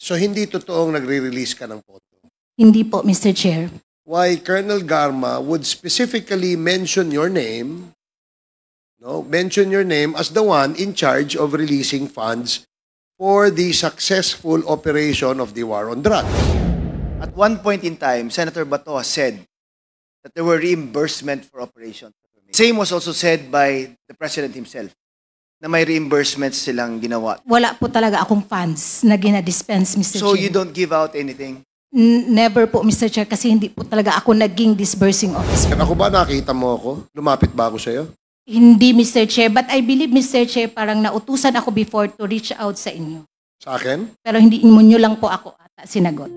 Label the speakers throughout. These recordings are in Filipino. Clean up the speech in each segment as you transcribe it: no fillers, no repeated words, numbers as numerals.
Speaker 1: So hindi totoong nagre-release ka ng photo.
Speaker 2: Hindi po, Mr. Chair.
Speaker 1: Why Colonel Garma would specifically mention your name, mention your name as the one in charge of releasing funds for the successful operation of the war on drugs.
Speaker 3: At one point in time, Senator Bato has said that there were reimbursement for operations. Same was also said by the President himself, na may reimbursements silang ginawa.
Speaker 2: Wala po talaga akong funds na ginadispense, Mr.
Speaker 3: So
Speaker 2: Chair.
Speaker 3: you don't give out anything?
Speaker 2: Never po, Mr. Chair, kasi hindi po talaga ako naging disbursing officer.
Speaker 1: Ako ba nakita mo ako? Lumapit ba ako sa'yo?
Speaker 2: Hindi, Mr. Chair. But I believe, Mr. Chair, parang nautusan ako before to reach out sa inyo.
Speaker 1: Sa akin?
Speaker 2: Pero hindi mo nyo lang po ako ata sinagot.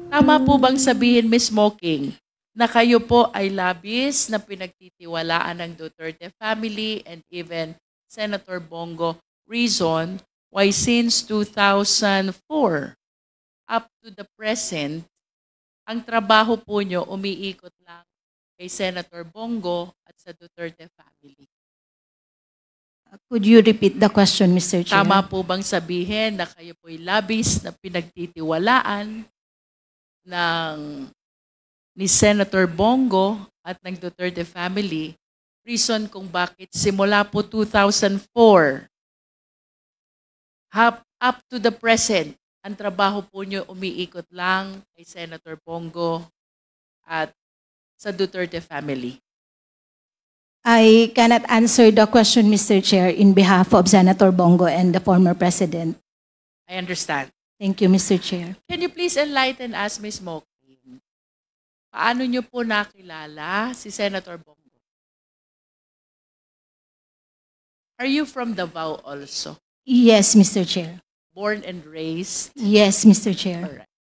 Speaker 4: Tama po bang sabihin, Ms. Mocking, na kayo po ay labis na pinagtitiwalaan ng Duterte family and even Senator Bongo, reason why since 2004 up to the present, ang trabaho po nyo umiikot lang kay Senator Bongo at sa Duterte family?
Speaker 2: Could you repeat the question, Mr. Chair?
Speaker 4: Tama po bang sabihin na kayo po'y labis na pinagtitiwalaan ni Senator Bongo at ng Duterte family, reason kung bakit simula po 2004 up to the present, ang trabaho po nyo umiikot lang kay Senator Bongo at sa Duterte family?
Speaker 2: I cannot answer the question, Mr. Chair, in behalf of Senator Bongo and the former President.
Speaker 4: I understand.
Speaker 2: Thank you, Mr. Chair.
Speaker 4: Can you please enlighten us, Ms. Mocking? Paano nyo po nakilala si Senator Bongo? Are you from Davao also?
Speaker 2: Yes, Mr. Chair.
Speaker 4: Born and raised?
Speaker 2: Yes, Mr. Chair.
Speaker 4: Alright.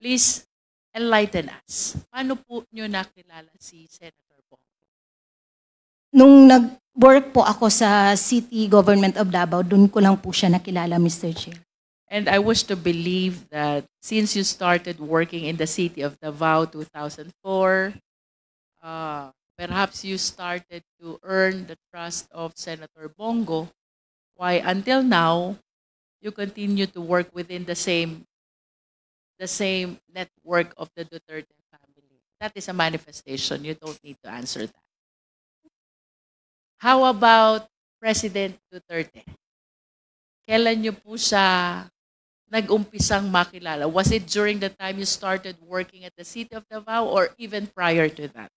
Speaker 4: Please enlighten us. Paano po nyo nakilala si Senator Bongo?
Speaker 2: Nung nag-work po ako sa City Government of Davao, dun ko lang po siya nakilala, Mr. Chair.
Speaker 4: And I wish to believe that since you started working in the city of Davao 2004, perhaps you started to earn the trust of Senator Bongo, why until now, you continue to work within the same network of the Duterte family. That is a manifestation. You don't need to answer that. How about President Duterte? Kailan niyo po siya nag-umpisang makilala? Was it during the time you started working at the City of Davao or even prior to that?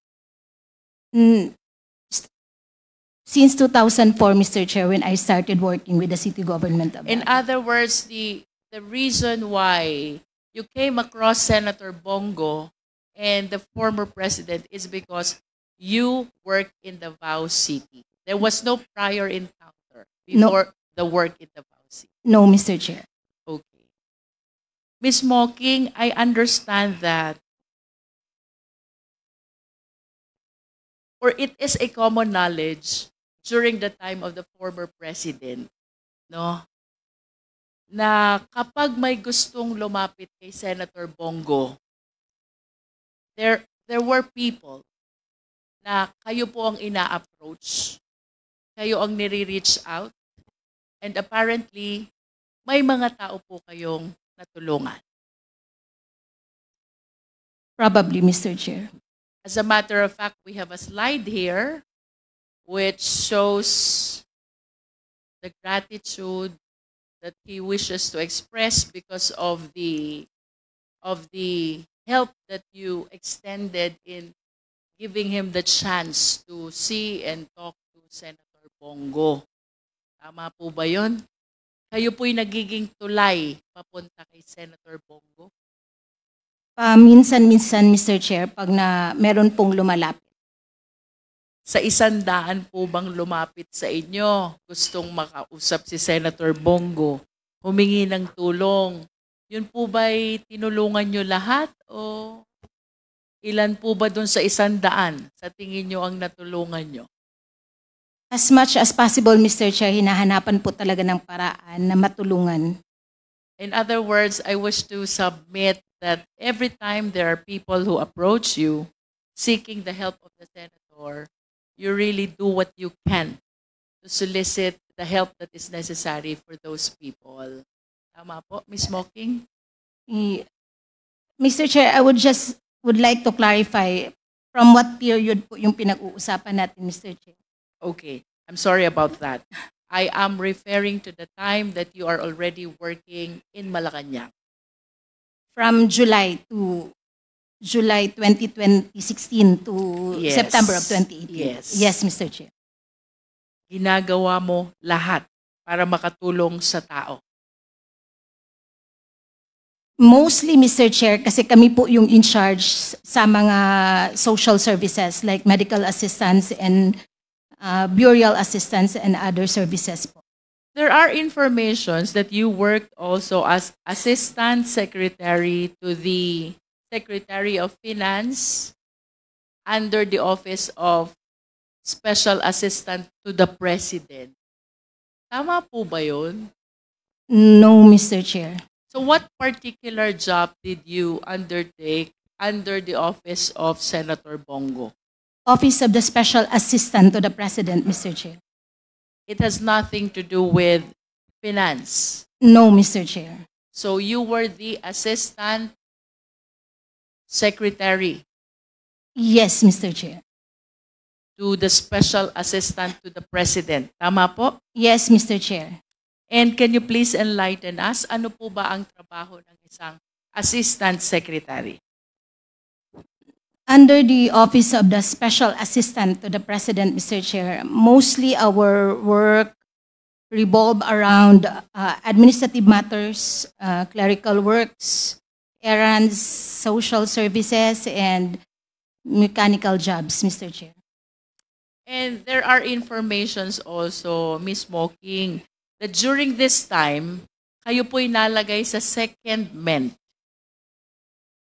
Speaker 2: Since 2004, Mr. Chair, when I started working with the City Government of
Speaker 4: In
Speaker 2: Davao.
Speaker 4: other words, the reason why you came across Senator Bongo and the former president is because you worked in Davao City. There was no prior encounter before the work in Davao City.
Speaker 2: No, Mr. Chair.
Speaker 4: Okay. Ms. Mocking, I understand that, or it is a common knowledge during the time of the former president, no, na kapag may gustong lumapit kay Senator Bongo, there were people na kayo po ang ina-approach, kayo ang nire-reach out, and apparently, may mga tao po kayong natulungan.
Speaker 2: Probably, Mr. Chair.
Speaker 4: As a matter of fact, we have a slide here which shows the gratitude that he wishes to express because of the help that you extended in giving him the chance to see and talk to Senator Bongo. Tama po ba yun? Kayo po'y nagiging tulay papunta kay Senator Bongo?
Speaker 2: Minsan-minsan, Mr. Chair, pag meron pong lumalapit.
Speaker 4: Sa 100 po bang lumapit sa inyo, gustong makausap si Senator Bongo, humingi ng tulong, yun po ba'y tinulungan nyo lahat o ilan po ba dun sa 100 sa tingin nyo ang natulungan nyo?
Speaker 2: As much as possible, Mr. Chair, hinahanapan po talaga ng paraan na matulungan.
Speaker 4: In other words, I wish to submit that every time there are people who approach you seeking the help of the senator, you really do what you can to solicit the help that is necessary for those people. Tama po, Ms. Mocking?
Speaker 2: Mr. Chair, I would like to clarify from what period po yung pinag-uusapan natin, Mr. Chair.
Speaker 4: Okay, I'm sorry about that. I am referring to the time that you are already working in Malacanang.
Speaker 2: From July 2016 to
Speaker 4: Yes.
Speaker 2: September of 2018.
Speaker 4: Yes.
Speaker 2: Yes, Mr. Chair.
Speaker 4: Ginagawa mo lahat para makatulong sa tao.
Speaker 2: Mostly, Mr. Chair, kasi kami po yung in charge sa mga social services like medical assistance and burial assistance and other services po.
Speaker 4: There are informations that you worked also as Assistant Secretary to the Secretary of Finance under the Office of Special Assistant to the President. Tama po ba yun?
Speaker 2: No, Mr. Chair.
Speaker 4: So what particular job did you undertake under the Office of Senator Bongo?
Speaker 2: Office of the Special Assistant to the President, Mr. Chair.
Speaker 4: It has nothing to do with finance.
Speaker 2: No, Mr. Chair.
Speaker 4: So you were the Assistant Secretary
Speaker 2: Yes, Mr. Chair.
Speaker 4: to the Special Assistant to the President. Tama po?
Speaker 2: Yes, Mr. Chair.
Speaker 4: And can you please enlighten us, ano po ba ang trabaho ng isang Assistant Secretary?
Speaker 2: Under the Office of the Special Assistant to the President, Mr. Chair, mostly our work revolve around administrative matters, clerical works, errands, social services, and mechanical jobs, Mr. Chair.
Speaker 4: And there are informations also, Ms. Mocking, that during this time, kayo po'y nalagay sa secondment.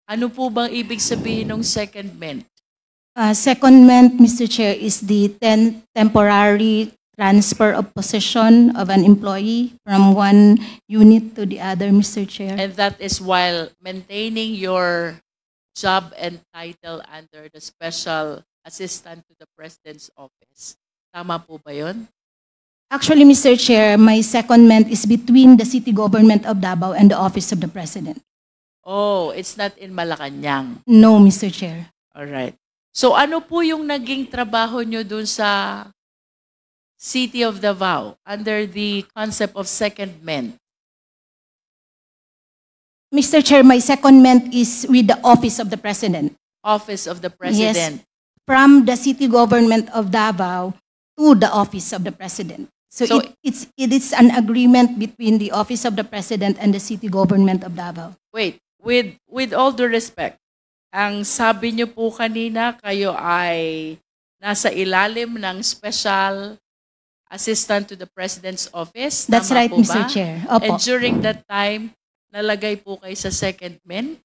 Speaker 4: Ano po bang ibig sabihin ng secondment?
Speaker 2: Secondment, Mr. Chair, is the temporary transfer of position of an employee from one unit to the other, Mr. Chair.
Speaker 4: And that is while maintaining your job and title under the Special Assistant to the President's Office. Tama po ba yun?
Speaker 2: Actually, Mr. Chair, my secondment is between the city government of Davao and the Office of the President.
Speaker 4: Oh, it's not in Malacanang.
Speaker 2: No, Mr. Chair.
Speaker 4: Alright. So ano po yung naging trabaho nyo dun sa City of Davao under the concept of secondment?
Speaker 2: Mr. Chair, my secondment is with the Office of the President.
Speaker 4: Office of the President.
Speaker 2: Yes, from the city government of Davao to the Office of the President. So,
Speaker 4: So-
Speaker 2: it is an agreement between the Office of the President and the city government of Davao.
Speaker 4: Wait, with all due respect, ang sabi niyo po kanina, kayo ay nasa ilalim ng Special Assistant to the President's Office.
Speaker 2: That's
Speaker 4: Tama
Speaker 2: right,
Speaker 4: po
Speaker 2: Mr.
Speaker 4: ba?
Speaker 2: Chair.
Speaker 4: And
Speaker 2: Opo.
Speaker 4: during that time, nalagay po kayo sa secondment.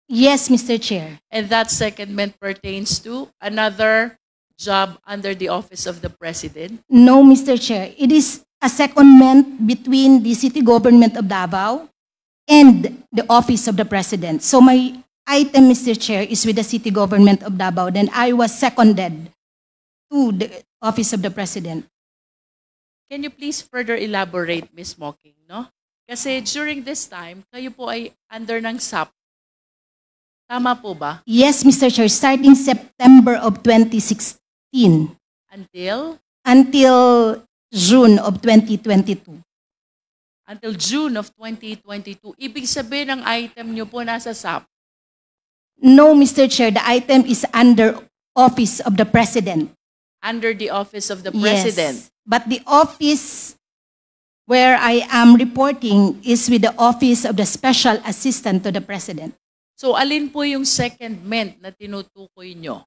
Speaker 2: Yes, Mr. Chair.
Speaker 4: And that secondment pertains to another job under the Office of the President.
Speaker 2: No, Mr. Chair. It is a secondment between the city government of Davao and the Office of the President. So my item, Mr. Chair, is with the city government of Davao. Then I was seconded to the Office of the President.
Speaker 4: Can you please further elaborate, Ms. Mocking, no? Kasi during this time, kayo po ay under ng SAP. Tama po ba?
Speaker 2: Yes, Mr. Chair, starting September of 2016
Speaker 4: Until
Speaker 2: June of 2022.
Speaker 4: June of 2022. Ibig sabihin ng item nyo po nasa SAP.
Speaker 2: No, Mr. Chair, the item is under Office of the President.
Speaker 4: Under the Office of the President.
Speaker 2: Yes, but the office where I am reporting is with the Office of the Special Assistant to the President.
Speaker 4: So alin po yung secondment na tinutukoy nyo?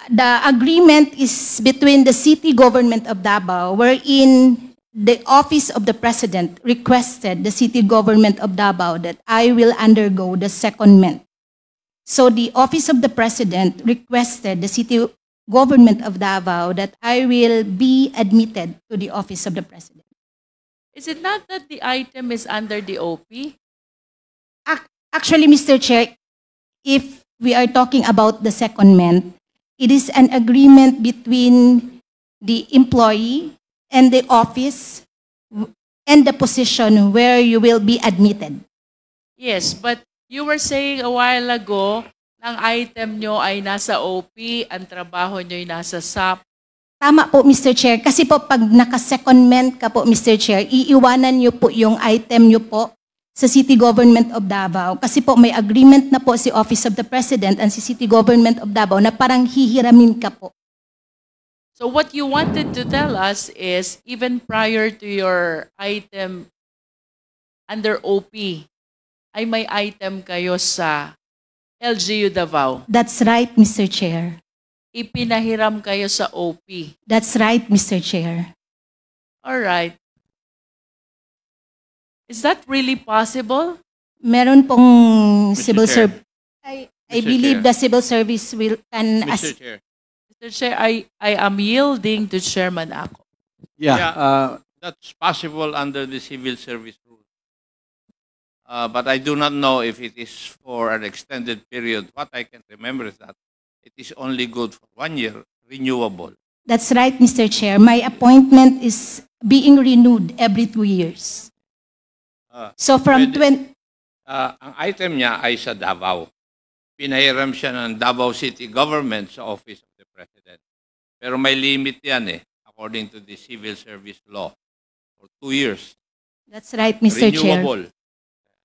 Speaker 2: The agreement is between the city government of Davao, wherein the Office of the President requested the city government of Davao that I will undergo the secondment. So the Office of the President requested the city government of Davao that I will be admitted to the Office of the President.
Speaker 4: Is it not that the item is under the OP?
Speaker 2: Actually, Mr. Chair, if we are talking about the secondment, it is an agreement between the employee and the office and the position where you will be admitted.
Speaker 4: Yes, but you were saying a while ago, ang item nyo ay nasa OP, ang trabaho nyo ay nasa SAP.
Speaker 2: Tama po, Mr. Chair. Kasi po, pag naka-secondment ka po, Mr. Chair, iiwanan nyo po yung item nyo po sa City Government of Davao. Kasi po, may agreement na po si Office of the President and si City Government of Davao na parang hihiramin ka po.
Speaker 4: So what you wanted to tell us is, even prior to your item under OP, ay may item kayo sa LGU Davao.
Speaker 2: That's right, Mr. Chair.
Speaker 4: Ipinahiram kayo sa OP.
Speaker 2: That's right, Mr. Chair.
Speaker 4: All right. Is that really possible?
Speaker 2: Meron pong civil
Speaker 5: Chair.
Speaker 2: service. I
Speaker 5: Mr.
Speaker 2: believe
Speaker 5: Chair.
Speaker 2: the civil service can
Speaker 5: Mr. Chair.
Speaker 4: Mr. Chair, I am yielding to Chairman Ako.
Speaker 5: Yeah, that's possible under the civil service rule. But I do not know if it is for an extended period. What I can remember is that it is only good for 1 year, renewable.
Speaker 2: That's right, Mr. Chair. My appointment is being renewed every 2 years. So from
Speaker 5: pwede- Ang item niya ay sa Davao. Pinahiram siya ng Davao City Government sa Office of the President. Pero may limit yan according to the civil service law. For 2 years.
Speaker 2: That's right, Mr. Chair.
Speaker 5: Renewable.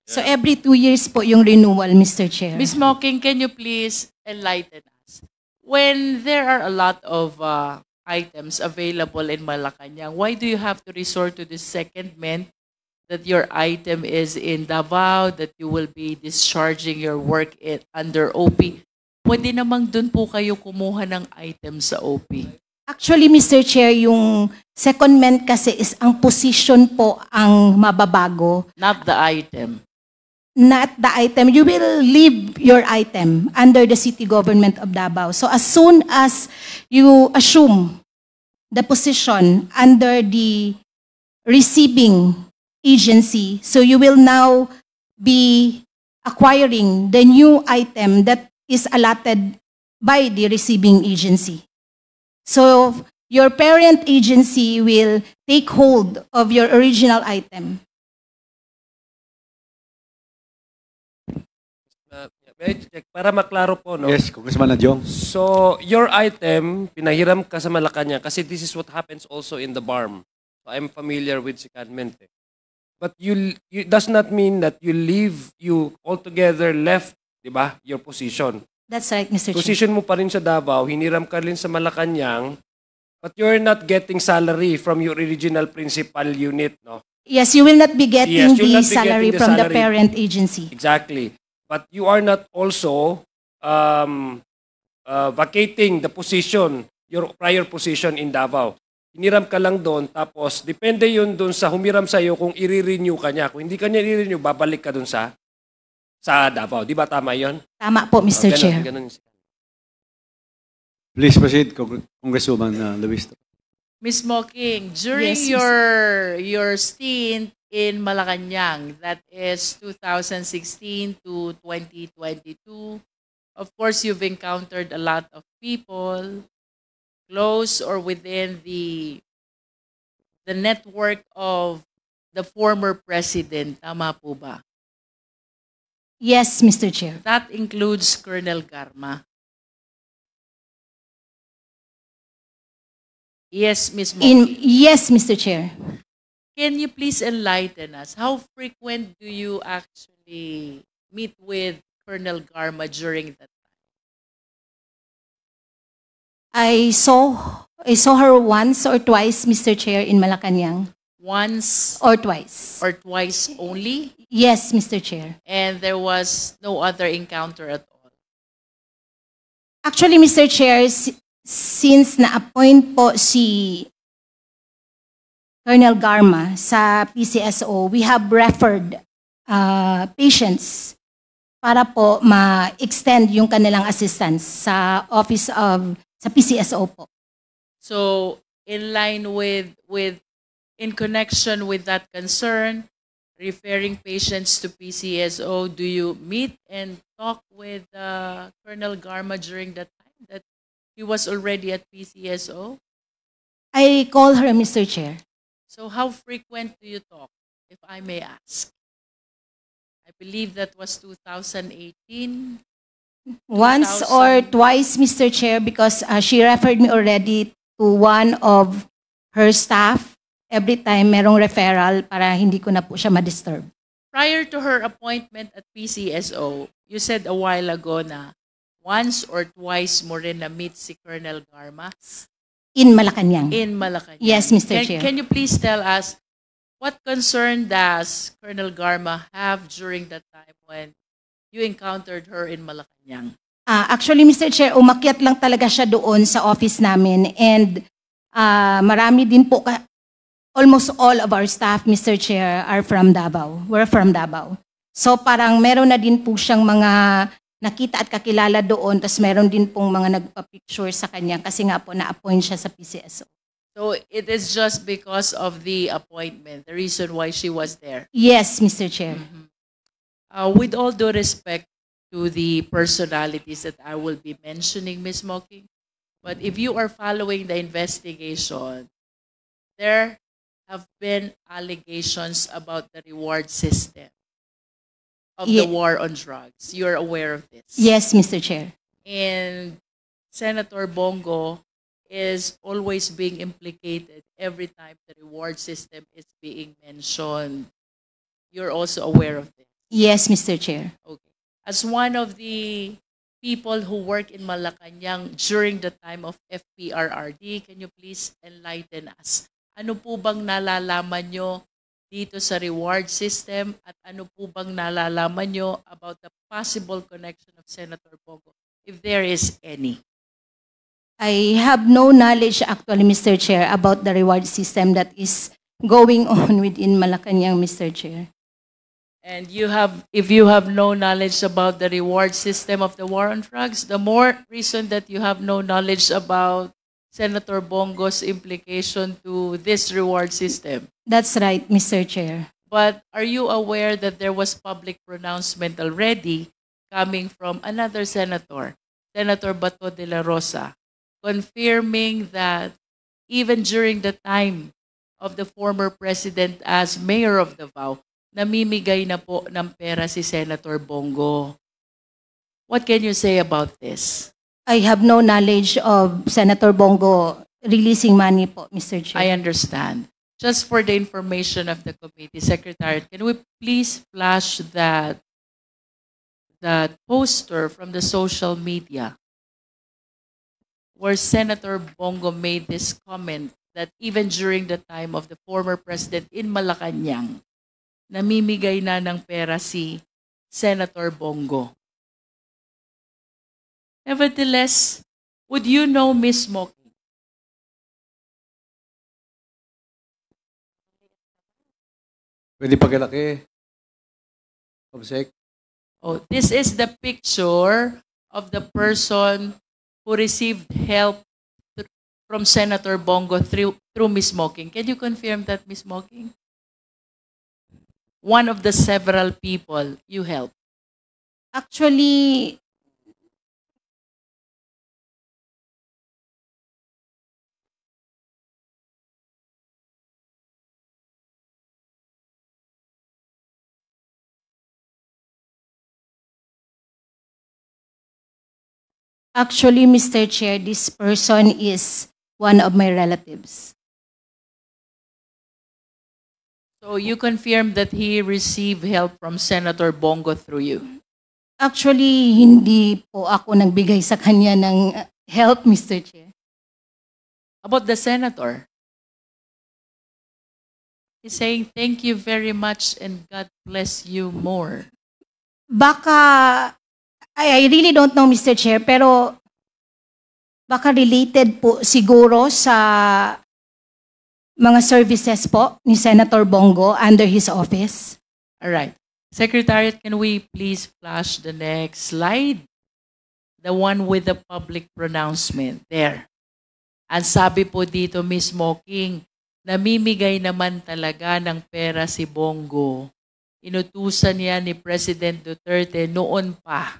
Speaker 2: So every 2 years po yung renewal, Mr. Chair.
Speaker 4: Ms. Mocking, can you please enlighten us? When there are a lot of items available in Malacanang, why do you have to resort to this secondment that your item is in Davao, that you will be discharging your work under OP? Pwede namang dun po kayo kumuha ng item sa OP.
Speaker 2: Actually, Mr. Chair, yung secondment kasi is ang position po ang mababago.
Speaker 4: Not the item.
Speaker 2: Not the item. You will leave your item under the City Government of Davao. So as soon as you assume the position under the receiving agency, so you will now be acquiring the new item that is allotted by the receiving agency. So your parent agency will take hold of your original item.
Speaker 6: May I check? Para maklaro po, no?
Speaker 7: Yes, Congressman Adjong.
Speaker 6: So, your item, pinahiram ka sa Malacanang kasi this is what happens also in the BARM. So, I'm familiar with secondment. But you does not mean that you altogether left, di ba, your position.
Speaker 2: That's right, Mr. Chair.
Speaker 6: Position mo pa rin sa Davao, hiniram ka rin sa Malacanang, but you're not getting salary from your original principal unit, no?
Speaker 2: Yes, you will not be getting
Speaker 6: Yes, you'll
Speaker 2: the
Speaker 6: not be
Speaker 2: salary
Speaker 6: getting the
Speaker 2: from the
Speaker 6: salary.
Speaker 2: parent agency.
Speaker 6: Exactly. But you are not also vacating the position, your prior position in Davao. Hiniram ka lang doon, tapos depende yun doon sa humiram sa'yo kung i-renew ka niya. Kung hindi ka niya i-renew, babalik ka doon sa Davao. Di ba tama yun?
Speaker 2: Tama po, Mr.
Speaker 6: Ganun-
Speaker 2: Chair.
Speaker 6: ganun.
Speaker 7: Please proceed, Congresswoman Luis.
Speaker 4: Ms. Mocking, during
Speaker 2: Yes,
Speaker 4: your stint in Malacanang, that is 2016 to 2022, of course, you've encountered a lot of people close or within the network of the former president. Tama po ba?
Speaker 2: Yes, Mr. Chair.
Speaker 4: That includes Colonel Garma. Yes, Ms. Mocking.
Speaker 2: Yes, Mr. Chair.
Speaker 4: Can you please enlighten us? How frequent do you actually meet with Colonel Garma during that time?
Speaker 2: I saw her once or twice, Mr. Chair, in Malacanang.
Speaker 4: Once
Speaker 2: Or twice.
Speaker 4: or twice only?
Speaker 2: Yes, Mr. Chair.
Speaker 4: And there was no other encounter at all?
Speaker 2: Actually, Mr. Chair, since na-appoint po si Colonel Garma sa PCSO, we have referred patients para po ma-extend yung kanilang assistance sa PCSO po.
Speaker 4: So, in line in connection with that concern, referring patients to PCSO, do you meet and talk with Colonel Garma during that time that he was already at PCSO?
Speaker 2: I call her Mr. Chair.
Speaker 4: So how frequent do you talk? if I may ask? I believe that was 2018.
Speaker 2: Once
Speaker 4: 2000.
Speaker 2: or twice, Mr. Chair, because she referred me already to one of her staff. Every time merong referral para hindi ko na po siya ma-disturb.
Speaker 4: Prior to her appointment at PCSO, you said a while ago na once or twice mo rin na-meet si Colonel Garma
Speaker 2: In Malacanang.
Speaker 4: in Malacanang.
Speaker 2: Yes, Mr. Chair.
Speaker 4: Can you please tell us what concern does Colonel Garma have during that time when you encountered her in Malacanang?
Speaker 2: Actually, Mr. Chair, umakyat lang talaga siya doon sa office namin and marami din po, almost all of our staff, Mr. Chair, are from Davao. We're from Davao. So parang meron na din po siyang mga nakita at kakilala doon, tapos meron din pong mga nagpa-picture sa kanya kasi nga po na-appoint siya sa PCSO.
Speaker 4: So it is just because of the appointment, the reason why she was there.
Speaker 2: Yes, Mr. Chair.
Speaker 4: With all due respect to the personalities that I will be mentioning, Ms. Mocking, but if you are following the investigation, there have been allegations about the reward system of the war on drugs. You're aware of this?
Speaker 2: Yes, Mr. Chair.
Speaker 4: And Senator Bongo is always being implicated every time the reward system is being mentioned. You're also aware of this?
Speaker 2: Yes, Mr. Chair.
Speaker 4: Okay. As one of the people who work in Malacanang during the time of FPRRD, can you please enlighten us? Ano po bang nalalaman nyo dito sa reward system at ano po bang nalalaman nyo about the possible connection of Senator Bongo, if there is any?
Speaker 2: I have no knowledge actually, Mr. Chair, about the reward system that is going on within Malacanang, Mr. Chair.
Speaker 4: And if you have no knowledge about the reward system of the war on drugs, the more reason that you have no knowledge about Senator Bongo's implication to this reward system.
Speaker 2: That's right, Mr. Chair.
Speaker 4: But are you aware that there was public pronouncement already coming from another senator, Senator Bato de la Rosa, confirming that even during the time of the former president as mayor of Davao, namimigay na po ng pera si Senator Bongo. What can you say about this?
Speaker 2: I have no knowledge of Senator Bongo releasing money po, Mr. Chair.
Speaker 4: I understand. Just for the information of the committee, Secretariat, can we please flash that poster from the social media where Senator Bongo made this comment that even during the time of the former president in Malacanang, namimigay na ng pera si Senator Bongo. Nevertheless, would you know Ms. Mocking?
Speaker 7: Pwede pagkalaki. Obsec.
Speaker 4: Oh, this is the picture of the person who received help from Senator Bongo through Ms. Mocking. Can you confirm that, Ms. Mocking? One of the several people you helped.
Speaker 2: Actually, Mr. Chair, this person is one of my relatives.
Speaker 4: So you confirmed that he received help from Senator Bongo through you?
Speaker 2: Actually, hindi po ako nagbigay sa kanya ng help, Mr. Chair.
Speaker 4: About the senator? He's saying, thank you very much and God bless you more.
Speaker 2: Baka, I really don't know, Mr. Chair, pero baka related po siguro sa mga services po ni Senator Bongo under his office.
Speaker 4: All right. Secretariat, can we please flash the next slide? The one with the public pronouncement. There. Ang sabi po dito, Ms. Mocking, namimigay naman talaga ng pera si Bongo. Inutusan niya ni President Duterte noon pa.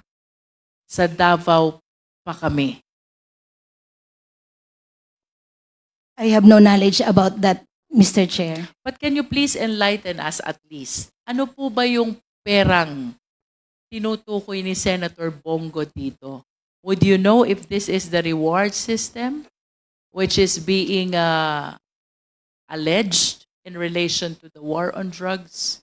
Speaker 4: Sa Davao pa kami.
Speaker 2: I have no knowledge about that, Mr. Chair.
Speaker 4: But can you please enlighten us at least? Ano po ba yung perang tinutukoy ni Senator Bongo dito? Would you know if this is the reward system which is being alleged in relation to the war on drugs?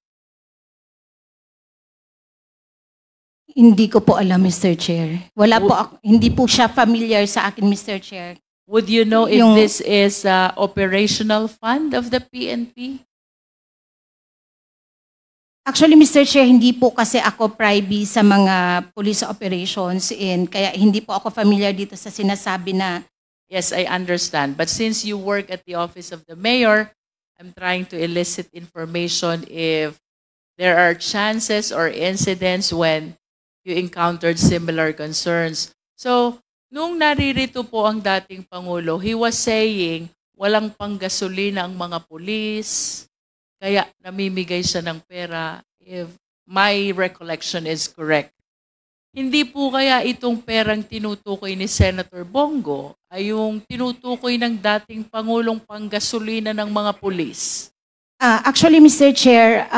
Speaker 2: Hindi ko po alam, Mr. Chair. Wala po ako, hindi po siya familiar sa akin, Mr. Chair.
Speaker 4: Would you know if
Speaker 2: Yung-
Speaker 4: this is operational fund of the PNP?
Speaker 2: Actually, Mr. Chair, hindi po kasi ako privy sa mga police operations and kaya hindi po ako familiar dito sa sinasabi na
Speaker 4: Yes, I understand. But since you work at the office of the mayor, I'm trying to elicit information if there are chances or incidents when you encountered similar concerns. So, nung naririto po ang dating Pangulo, he was saying walang panggasolina ang mga pulis, kaya namimigay siya ng pera, if my recollection is correct. Hindi po kaya itong perang tinutukoy ni Senator Bongo ay yung tinutukoy ng dating Pangulong panggasolina ng mga pulis?
Speaker 2: actually, Mr. Chair,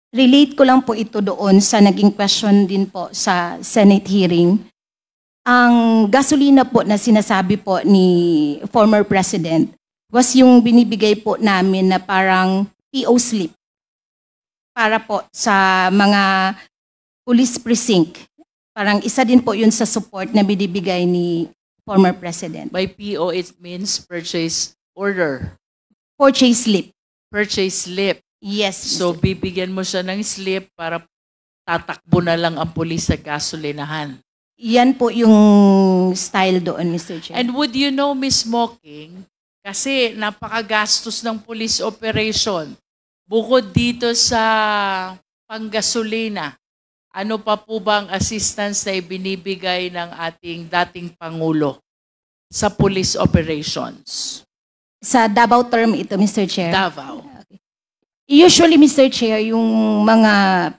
Speaker 2: relate ko lang po ito doon sa naging question din po sa Senate hearing. Ang gasolina po na sinasabi po ni former President was yung binibigay po namin na parang PO slip para po sa mga police precinct. Parang isa din po yun sa support na binibigay ni former President.
Speaker 4: By PO, it means purchase order.
Speaker 2: Purchase slip.
Speaker 4: Purchase slip.
Speaker 2: Yes.
Speaker 4: So, bibigyan mo siya ng slip para tatakbo na lang ang pulis sa gasolinahan.
Speaker 2: Yan po yung style doon, Mr. Chair.
Speaker 4: And would you know, Ms. Mocking, kasi napakagastos ng police operation, bukod dito sa panggasolina, ano pa po ba ang assistance na ibinibigay ng ating dating Pangulo sa police operations?
Speaker 2: Sa Davao term ito, Mr. Chair.
Speaker 4: Davao.
Speaker 2: Usually, Mr. Chair, yung mga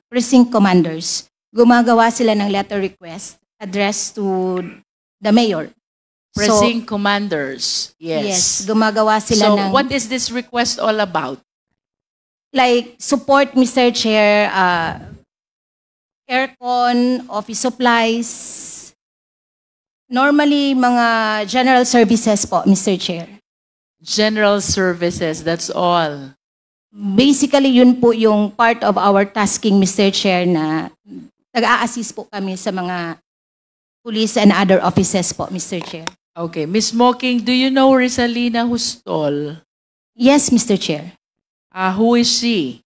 Speaker 2: precinct commanders, gumagawa sila ng letter request addressed to the mayor.
Speaker 4: Precinct commanders.
Speaker 2: Yes, gumagawa sila
Speaker 4: So,
Speaker 2: ng
Speaker 4: what is this request all about?
Speaker 2: like support, Mr. Chair, aircon, office supplies, normally mga general services po, Mr. Chair.
Speaker 4: General services, that's all.
Speaker 2: Basically, yun po yung part of our tasking, Mr. Chair, na nag-a-assist po kami sa mga police and other offices po, Mr. Chair.
Speaker 4: Okay, Ms. Mocking, do you know Rizalina Hustol?
Speaker 2: Yes, Mr. Chair.
Speaker 4: Who is she?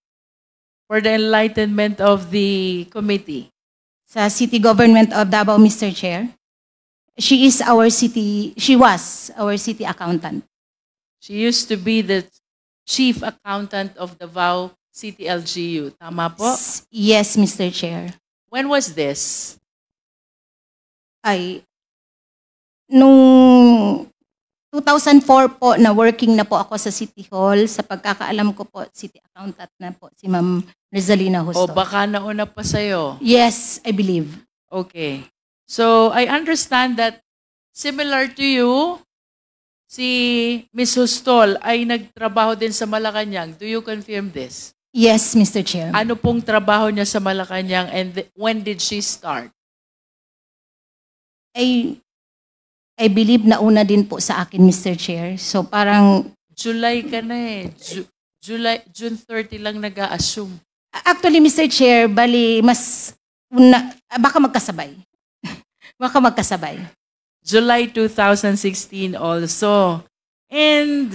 Speaker 4: For the enlightenment of the committee.
Speaker 2: Sa City Government of Davao, Mr. Chair. She was our city accountant.
Speaker 4: She used to be the chief accountant of Davao City LGU. Tama po?
Speaker 2: Yes, Mr. Chair.
Speaker 4: When was this?
Speaker 2: Ay, nung 2004 po na working na po ako sa City Hall, sa pagkakaalam ko po, city accountant na po si Ma'am Rizalina
Speaker 4: O
Speaker 2: Justo.
Speaker 4: baka nauna pa sa'yo?
Speaker 2: Yes, I believe.
Speaker 4: Okay. So, I understand that similar to you, si Ms. Hustol ay nagtrabaho din sa Malacanang. Do you confirm this?
Speaker 2: Yes, Mr. Chair.
Speaker 4: Ano pong trabaho niya sa Malacanang and when did she start?
Speaker 2: I believe na una din po sa akin, Mr. Chair. So parang,
Speaker 4: July ka na eh. June 30 lang nag-a-assume.
Speaker 2: actually, Mr. Chair, bali, mas, baka magkasabay. Baka magkasabay.
Speaker 4: July 2016 also. And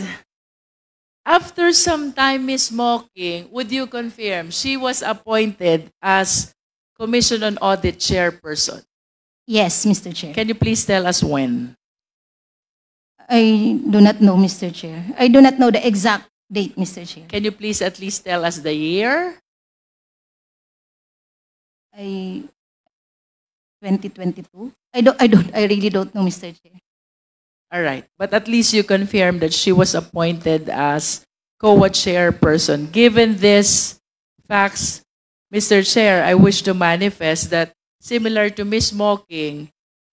Speaker 4: after some time, Ms. Mocking, would you confirm she was appointed as Commission on Audit Chairperson?
Speaker 2: Yes, Mr. Chair.
Speaker 4: Can you please tell us when?
Speaker 2: I do not know, Mr. Chair. I do not know the exact date, Mr. Chair.
Speaker 4: Can you please at least tell us the year?
Speaker 2: 2022? I really don't know, Mr. Chair.
Speaker 4: All right. But at least you confirmed that she was appointed as COA chairperson. Given this facts, Mr. Chair, I wish to manifest that similar to Ms. Mocking,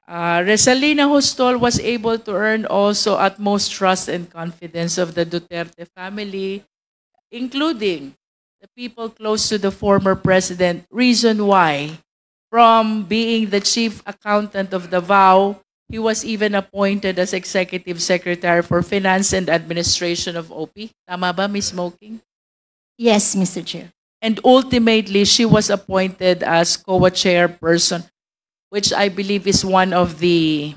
Speaker 4: Resalina Hostol was able to earn also utmost trust and confidence of the Duterte family, including the people close to the former president. Reason why, from being the chief accountant of Davao, he was even appointed as executive secretary for finance and administration of OP. Tama ba, Ms. Smoking?
Speaker 2: Yes, Mr. Chair.
Speaker 4: And ultimately, she was appointed as COA chairperson, which I believe is one of the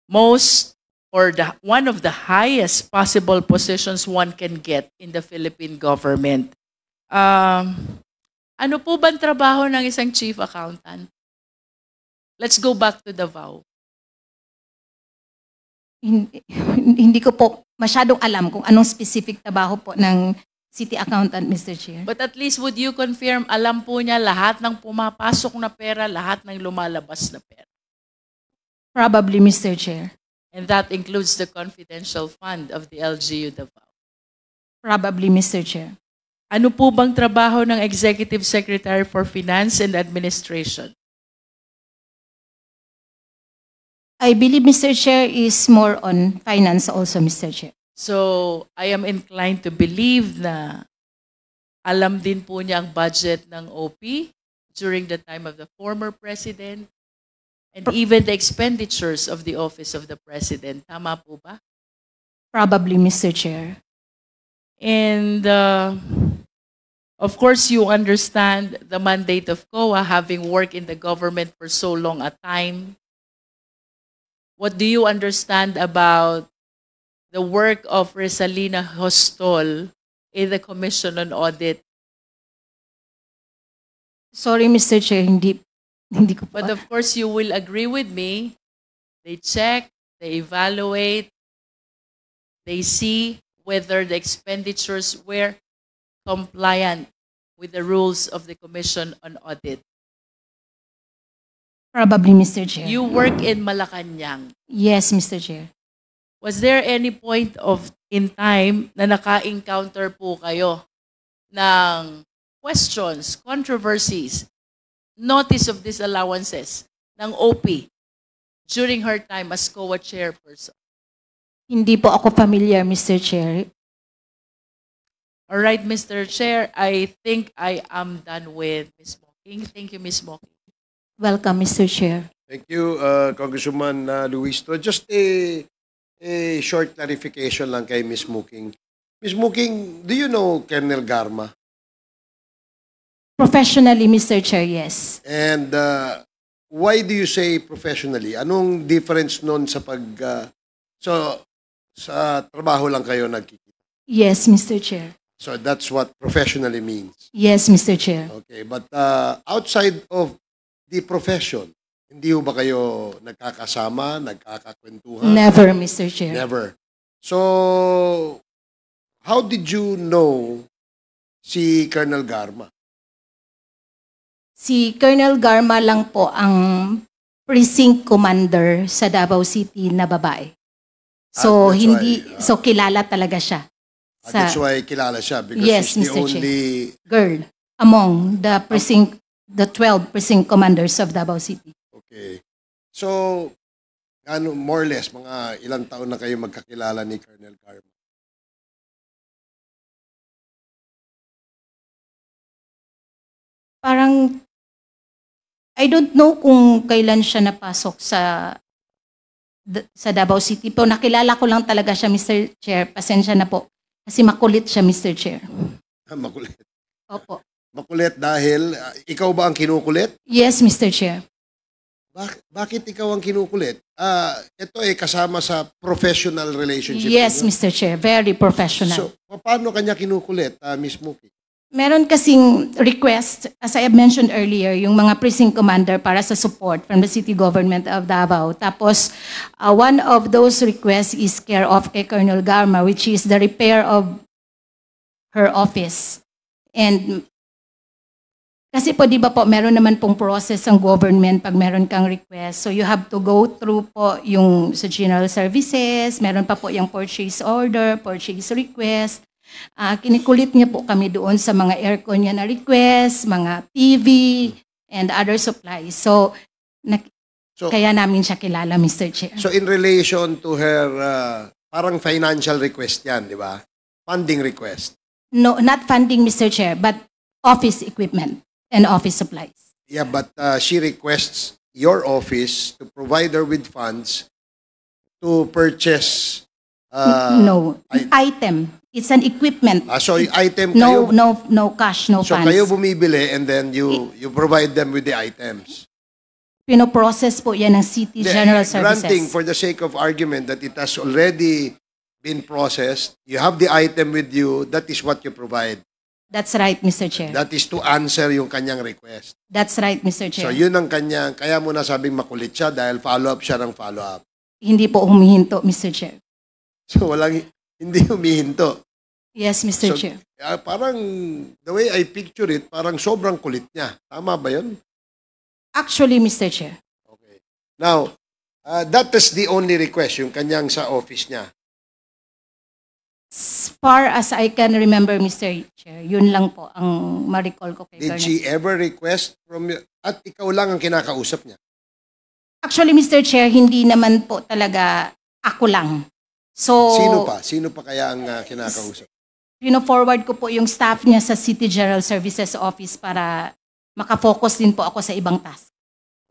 Speaker 4: most, or one of the highest possible positions one can get in the Philippine government. Ano po bang trabaho ng isang chief accountant? Let's go back to Davao.
Speaker 2: Hindi ko po masyadong alam kung anong specific trabaho po ng city accountant, Mr. Chair.
Speaker 4: But at least would you confirm, alam po niya lahat ng pumapasok na pera, lahat ng lumalabas na pera?
Speaker 2: Probably, Mr. Chair.
Speaker 4: And that includes the confidential fund of the LGU Davao.
Speaker 2: Probably, Mr. Chair.
Speaker 4: Ano po bang trabaho ng Executive Secretary for Finance and Administration?
Speaker 2: I believe, Mr. Chair, is more on finance also, Mr. Chair.
Speaker 4: So, I am inclined to believe na alam din po niya ang budget ng OP during the time of the former president and even the expenditures of the office of the president. Tama po ba?
Speaker 2: Probably, Mr. Chair.
Speaker 4: And of course, you understand the mandate of COA, having worked in the government for so long a time. What do you understand about the work of Resalina Hostol in the Commission on Audit?
Speaker 2: Sorry, Mr. Chair, hindi ko po.
Speaker 4: But of course, you will agree with me. They check, they evaluate, they see whether the expenditures were compliant with the rules of the Commission on Audit.
Speaker 2: Probably, Mr. Chair.
Speaker 4: You work in Malacanang.
Speaker 2: Yes, Mr. Chair.
Speaker 4: Was there any point in time na naka-encounter po kayo ng questions, controversies, notice of disallowances ng OP during her time as COA chairperson?
Speaker 2: Hindi po ako familiar, Mr. Chair.
Speaker 4: All right, Mr. Chair, I think I am done with Ms. Smoking. Thank you, Ms. Smoking.
Speaker 2: Welcome, Mr. Chair.
Speaker 1: Thank you, Congresswoman Luisto. Just a short clarification lang kay Ms. Muking. Ms. Muking, do you know Colonel Garma?
Speaker 2: Professionally, Mr. Chair, yes.
Speaker 1: And why do you say professionally? Anong difference nun sa sa trabaho lang kayo nagkikita?
Speaker 2: Yes, Mr. Chair.
Speaker 1: So that's what professionally means.
Speaker 2: Yes, Mr. Chair.
Speaker 1: Okay, but outside of the profession, hindi ba kayo nagkakasama, nagkakakwentuhan?
Speaker 2: Never, Mr. Chair.
Speaker 1: Never. So, how did you know si Colonel Garma?
Speaker 2: Si Colonel Garma lang po ang precinct commander sa Davao City na babae. So,
Speaker 1: that's
Speaker 2: so kilala talaga siya.
Speaker 1: That's why kilala siya because
Speaker 2: Yes,
Speaker 1: she's the
Speaker 2: Mr.
Speaker 1: only...
Speaker 2: girl among the 12 precinct commanders of Davao City.
Speaker 1: Okay. So, more or less, mga ilang taon na kayo magkakilala ni Colonel Garma?
Speaker 2: Parang, I don't know kung kailan siya napasok sa Davao City. Pero nakilala ko lang talaga siya, Mr. Chair. Pasensya na po. Kasi makulit siya, Mr. Chair.
Speaker 1: Makulit.
Speaker 2: Opo.
Speaker 1: Makulit dahil, ikaw ba ang kinukulit?
Speaker 2: Yes, Mr. Chair.
Speaker 1: Bakit ikaw ang kinukulit? Ito kasama sa professional relationship.
Speaker 2: Yes, Mr. Chair. Very professional.
Speaker 1: So, paano kanya kinukulit, Ms. Muki?
Speaker 2: Meron kasing request, as I have mentioned earlier, yung mga precinct commander para sa support from the city government of Davao. Tapos, one of those requests is care of kay Colonel Garma, which is the repair of her office. And kasi po, di ba po, meron naman pong process ang government pag meron kang request. So you have to go through po yung sa general services, meron pa po yung purchase order, purchase request. Kinikulit niya po kami doon sa mga aircon niya na request, mga TV, and other supplies. So
Speaker 1: So,
Speaker 2: Kaya namin siya kilala, Mr. Chair.
Speaker 1: so in relation to her, parang financial request yan, di ba? Funding request.
Speaker 2: No, not funding, Mr. Chair, but office equipment and office supplies.
Speaker 1: Yeah, but she requests your office to provide her with funds to purchase
Speaker 2: No, item. It's an equipment.
Speaker 1: so yung item
Speaker 2: No,
Speaker 1: kayo,
Speaker 2: no cash, no
Speaker 1: so
Speaker 2: funds.
Speaker 1: kayo bumibili and then you provide them with the items.
Speaker 2: Pinoprocess po yan ng City General Services.
Speaker 1: Granting for the sake of argument that it has already been processed, you have the item with you, that is what you provide.
Speaker 2: That's right, Mr. Chair.
Speaker 1: That is to answer yung kanyang request.
Speaker 2: That's right, Mr. Chair.
Speaker 1: So yun ang kanyang, kaya mo nasabing makulit siya dahil follow-up siya ng follow-up.
Speaker 2: Hindi po humihinto, Mr. Chair.
Speaker 1: So hindi humihinto.
Speaker 2: Yes, Mr.
Speaker 1: So,
Speaker 2: Chair.
Speaker 1: parang, the way I picture it, parang sobrang kulit niya. Tama ba yun?
Speaker 2: Actually, Mr. Chair,
Speaker 1: Okay. Now, that is the only request, yung kanyang sa office niya.
Speaker 2: as far as I can remember, Mr. Chair, yun lang po ang ma-recall ko kay
Speaker 1: Did
Speaker 2: Colonel.
Speaker 1: she ever request from you? At ikaw lang ang kinakausap niya.
Speaker 2: Actually, Mr. Chair, hindi naman po talaga ako lang. So,
Speaker 1: Sino pa? Sino pa kaya ang kinakausap?
Speaker 2: Pino-forward ko po yung staff niya sa City General Services Office para makafocus din po ako sa ibang task.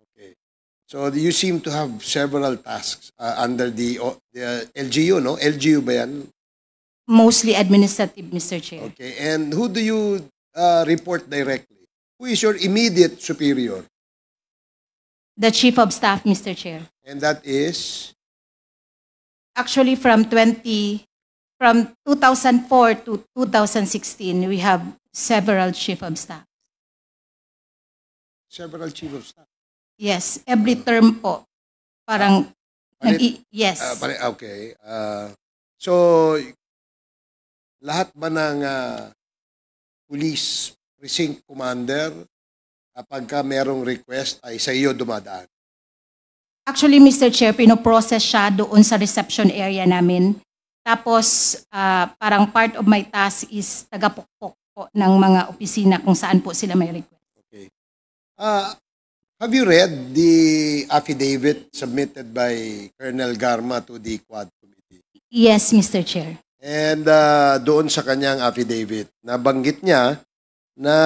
Speaker 1: Okay. So you seem to have several tasks under the LGU, no? LGU ba yan?
Speaker 2: Mostly administrative, Mr. Chair.
Speaker 1: Okay. And who do you report directly? Who is your immediate superior?
Speaker 2: The Chief of Staff, Mr. Chair.
Speaker 1: And that is?
Speaker 2: Actually, from 2004 to 2016, we have several Chief of Staff.
Speaker 1: Several chief of staff.
Speaker 2: Yes, every term po. Parang, yes.
Speaker 1: Okay. So, lahat ba ng police precinct commander, kapag ka merong request, ay sa iyo dumadaan?
Speaker 2: Actually, Mr. Chair, pinoprocess siya doon sa reception area namin. Tapos, parang part of my task is tagapukpok po ng mga opisina kung saan po sila may request.
Speaker 1: Okay. Have you read the affidavit submitted by Colonel Garma to the Quad Committee?
Speaker 2: Yes, Mr. Chair.
Speaker 1: And doon sa kanyang affidavit, nabanggit niya na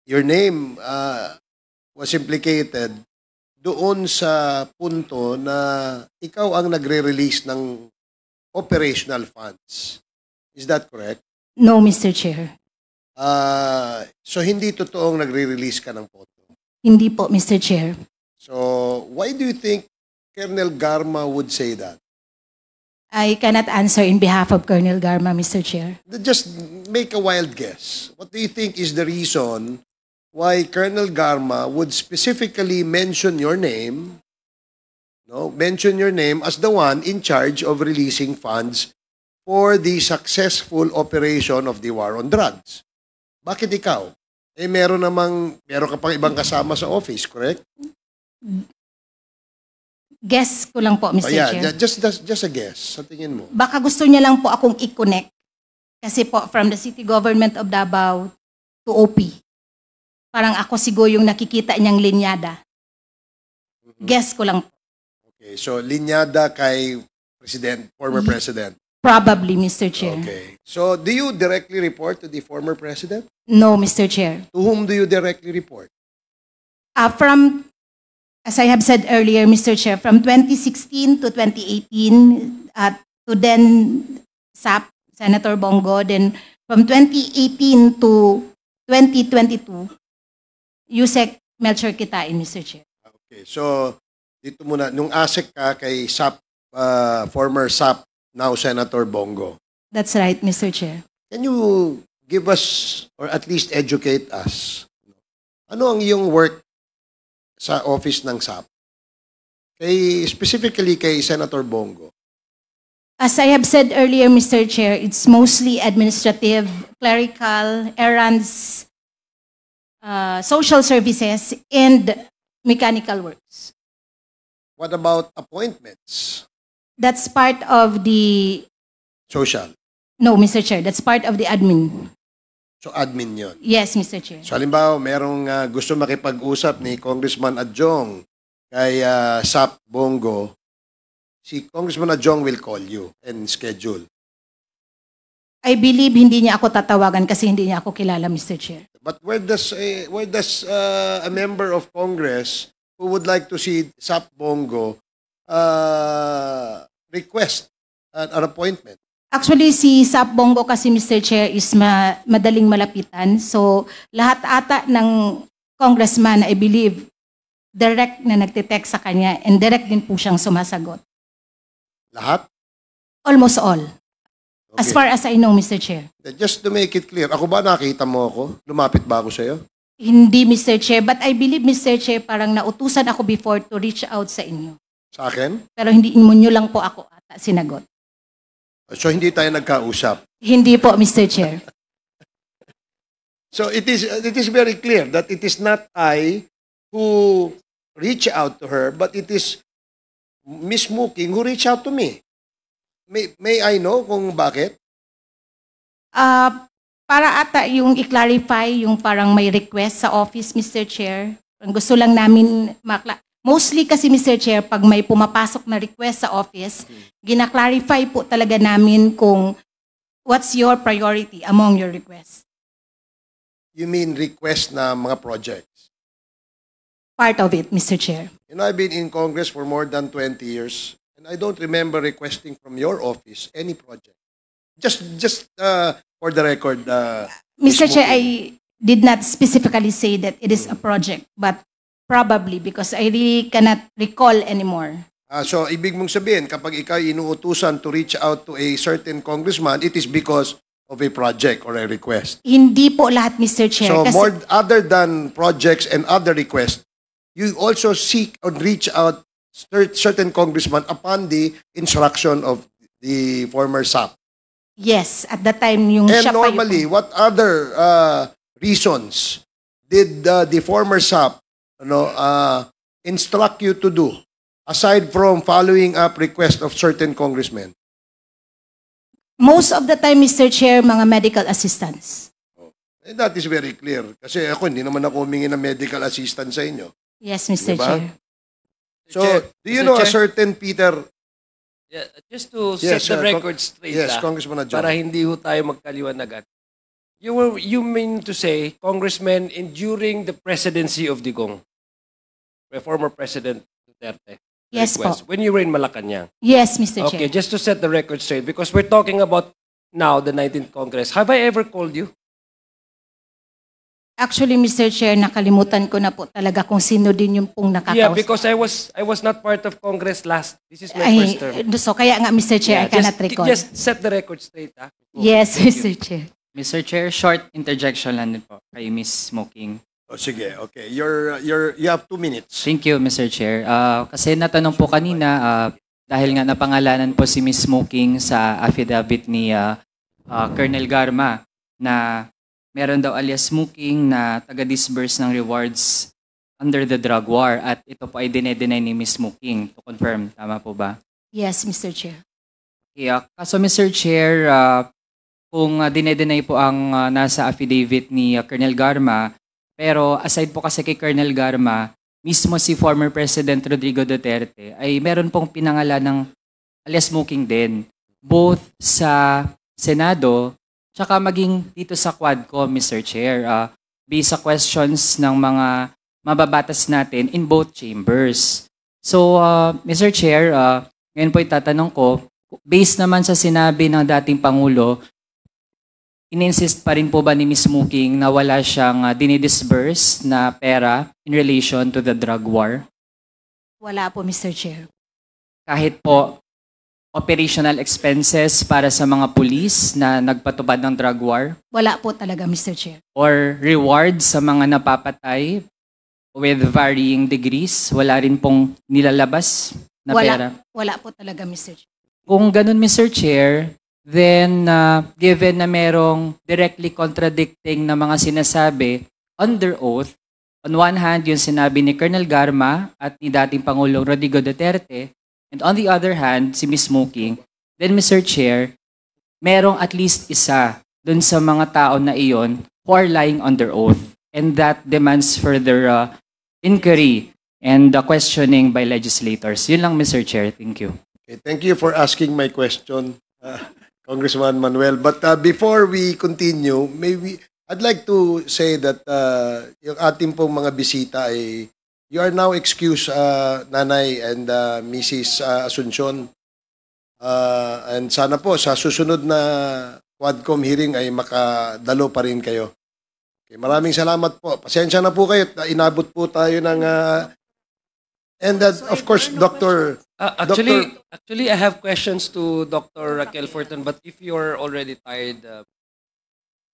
Speaker 1: your name was implicated doon sa punto na ikaw ang nagre-release ng operational funds. Is that correct?
Speaker 2: No, Mr. Chair.
Speaker 1: So hindi totoong nagre-release ka ng pondo.
Speaker 2: Hindi po, Mr. Chair.
Speaker 1: So why do you think Colonel Garma would say that?
Speaker 2: I cannot answer in behalf of Colonel Garma, Mr. Chair.
Speaker 1: Just make a wild guess. What do you think is the reason why Colonel Garma would specifically mention your name, mention your name as the one in charge of releasing funds for the successful operation of the war on drugs? Bakit ikaw? Meron ka pang ibang kasama sa office, correct?
Speaker 2: Guess ko lang po, Mr. Chair.
Speaker 1: Just a guess. Sa tingin mo.
Speaker 2: Baka gusto niya lang po akong i-connect. Kasi po, from the city government of Davao to OP. Parang ako siguro yung nakikita niyang linyada. Guess ko lang po.
Speaker 1: Okay, so linyada kay former president.
Speaker 2: Probably, Mr. Chair.
Speaker 1: Okay. So do you directly report to the former president?
Speaker 2: No, Mr. Chair.
Speaker 1: To whom do you directly report?
Speaker 2: As I have said earlier, Mr. Chair, from 2016 to 2018, to then SAP, Senator Bongo, then from 2018 to 2022, Yusek Melchor Kitain, Mr. Chair.
Speaker 1: Okay, so dito muna, nung ASEC ka kay SAP, former SAP, now Senator Bongo.
Speaker 2: That's right, Mr. Chair.
Speaker 1: Can you give us, or at least educate us, ano ang iyong work sa office ng SAP? Specifically kay Senator Bongo.
Speaker 2: As I have said earlier, Mr. Chair, it's mostly administrative, clerical, errands, social services, and mechanical works.
Speaker 1: What about appointments?
Speaker 2: That's part of the...
Speaker 1: Social.
Speaker 2: No, Mr. Chair, that's part of the admin.
Speaker 1: So admin yun.
Speaker 2: Yes, Mr. Chair.
Speaker 1: So halimbawa, merong gusto makipag-usap ni Congressman Adjong kay Sap Bongo, si Congressman Adjong will call you and schedule.
Speaker 2: I believe hindi niya ako tatawagan kasi hindi niya ako kilala, Mr. Chair.
Speaker 1: But where does a member of Congress who would like to see Sap Bongo request an appointment?
Speaker 2: Actually, si Sap Bongo kasi, Mr. Chair, is madaling malapitan. So, lahat ata ng congressman, I believe, direct na nagtitext sa kanya and direct din po siyang sumasagot.
Speaker 1: Lahat?
Speaker 2: Almost all. As
Speaker 1: Okay.
Speaker 2: far as I know, Mr. Chair.
Speaker 1: Just to make it clear, ako ba nakita mo ako? Lumapit ba ako sa'yo?
Speaker 2: Hindi, Mr. Chair. But I believe, Mr. Chair, parang nautusan ako before to reach out sa inyo.
Speaker 1: Sa akin?
Speaker 2: Pero hindi mo nyo lang po ako ata sinagot.
Speaker 1: So hindi tayo nagkausap.
Speaker 2: Hindi po, Mr. Chair.
Speaker 1: So it is very clear that it is not I who reach out to her, but it is Miss Muking who reach out to me. May I know kung bakit?
Speaker 2: Para ata yung i-clarify yung parang may request sa office, Mr. Chair. Ang gusto lang namin mostly kasi, Mr. Chair, pag may pumapasok na request sa office, gina-clarify po talaga namin kung what's your priority among your requests.
Speaker 1: You mean request na mga projects?
Speaker 2: Part of it, Mr. Chair.
Speaker 1: You know, I've been in Congress for more than 20 years, and I don't remember requesting from your office any project. Just for the record,
Speaker 2: Mr.
Speaker 1: Ms.
Speaker 2: Chair,
Speaker 1: Muking.
Speaker 2: I did not specifically say that it is a project, but probably because I really cannot recall anymore.
Speaker 1: So, ibig mong sabihin, kapag ikaw inuutusan to reach out to a certain congressman, it is because of a project or a request.
Speaker 2: Hindi po lahat, Mr. Chair.
Speaker 1: So,
Speaker 2: kasi,
Speaker 1: other than projects and other requests, you also seek or reach out certain congressman upon the instruction of the former SAP.
Speaker 2: yes, at the time yung
Speaker 1: And
Speaker 2: siya pa yung-
Speaker 1: normally, what other reasons did the former SAP instruct you to do aside from following up request of certain congressmen?
Speaker 2: Most of the time, Mr. Chair, mga medical assistants.
Speaker 1: And that is very clear. Kasi ako, hindi naman ako humingi ng medical assistance sa inyo.
Speaker 2: Yes, Mr.
Speaker 1: Diba?
Speaker 2: Chair.
Speaker 1: So,
Speaker 6: Chair,
Speaker 1: do you
Speaker 6: Mr.
Speaker 1: know a
Speaker 6: Chair?
Speaker 1: certain Peter?
Speaker 6: Yeah, just to
Speaker 1: Yes,
Speaker 6: set the
Speaker 1: Con-
Speaker 6: record straight,
Speaker 1: Yes, Congressman Adjong.
Speaker 6: para hindi ho tayo magkaliwanagan. You mean to say, Congressman, during the presidency of Digong, the former President Duterte,
Speaker 2: Yes po.
Speaker 6: when you were in Malacanang.
Speaker 2: Yes, Mr.
Speaker 6: Okay,
Speaker 2: Chair.
Speaker 6: just to set the record straight, because we're talking about now the 19th Congress. Have I ever called you?
Speaker 2: Actually, Mr. Chair, nakalimutan ko na po talaga kung sino din yung pong nakakausap.
Speaker 6: Yeah, because I was not part of Congress last. This is my first term.
Speaker 2: So kaya nga, Mr. Chair, I cannot recall.
Speaker 6: Just set the record straight, ha?
Speaker 2: Yes,
Speaker 6: Thank you.
Speaker 2: Mr. Chair.
Speaker 8: Mr. Chair, short interjection lang din po kay Miss Smoking.
Speaker 1: Oh, sige, okay. You have 2 minutes.
Speaker 8: Thank you, Mr. Chair. Kasi natanong po kanina, dahil nga napangalanan po si Miss Smoking sa affidavit ni Colonel Garma na meron daw alias Smoking na taga-disburse ng rewards under the drug war at ito po ay dinedeny ni Miss Smoking. To confirm, tama po ba?
Speaker 2: Yes, Mr. Chair.
Speaker 8: Okay, kaso Mr. Chair, kung dinedeny po ang nasa affidavit ni Colonel Garma, pero aside po kasi kay Colonel Garma, mismo si former President Rodrigo Duterte ay meron pong pinangalan ng alias Smoking din, both sa Senado, tsaka maging dito sa Quadcom, Mr. Chair, based sa questions ng mga mababatas natin in both chambers. So, Mr. Chair, ngayon po itatanong ko, based naman sa sinabi ng dating Pangulo, in-insist pa rin po ba ni Ms. Smoking na wala siyang dinidisburse na pera in relation to the drug war?
Speaker 2: Wala po, Mr. Chair.
Speaker 8: Kahit po operational expenses para sa mga pulis na nagpatubad ng drug war?
Speaker 2: Wala po talaga, Mr. Chair.
Speaker 8: Or rewards sa mga napapatay with varying degrees? Wala rin pong nilalabas na pera?
Speaker 2: Wala po talaga, Mr. Chair.
Speaker 8: Kung ganun, Mr. Chair, then given na merong directly contradicting na mga sinasabi under oath, on one hand, yung sinabi ni Colonel Garma at ni dating Pangulong Rodrigo Duterte, and on the other hand, si Ms. Smoking, then Mr. Chair, merong at least isa dun sa mga tao na iyon who are lying under oath. And that demands further inquiry and the questioning by legislators. Yun lang, Mr. Chair. Thank you.
Speaker 1: Okay, thank you for asking my question, Congressman Manuel. But before we continue, maybe I'd like to say that yung ating pong mga bisita ay you are now excused, Nanay and Mrs. Asuncion. And sana po sa susunod na Quadcom hearing ay makadalo pa rin kayo. Okay, maraming salamat po. Pasensya na po kayo. Inabot po tayo ng... and of course, Dr.
Speaker 6: Actually, I have questions to Dr. Raquel Fortun, but if you're already tired,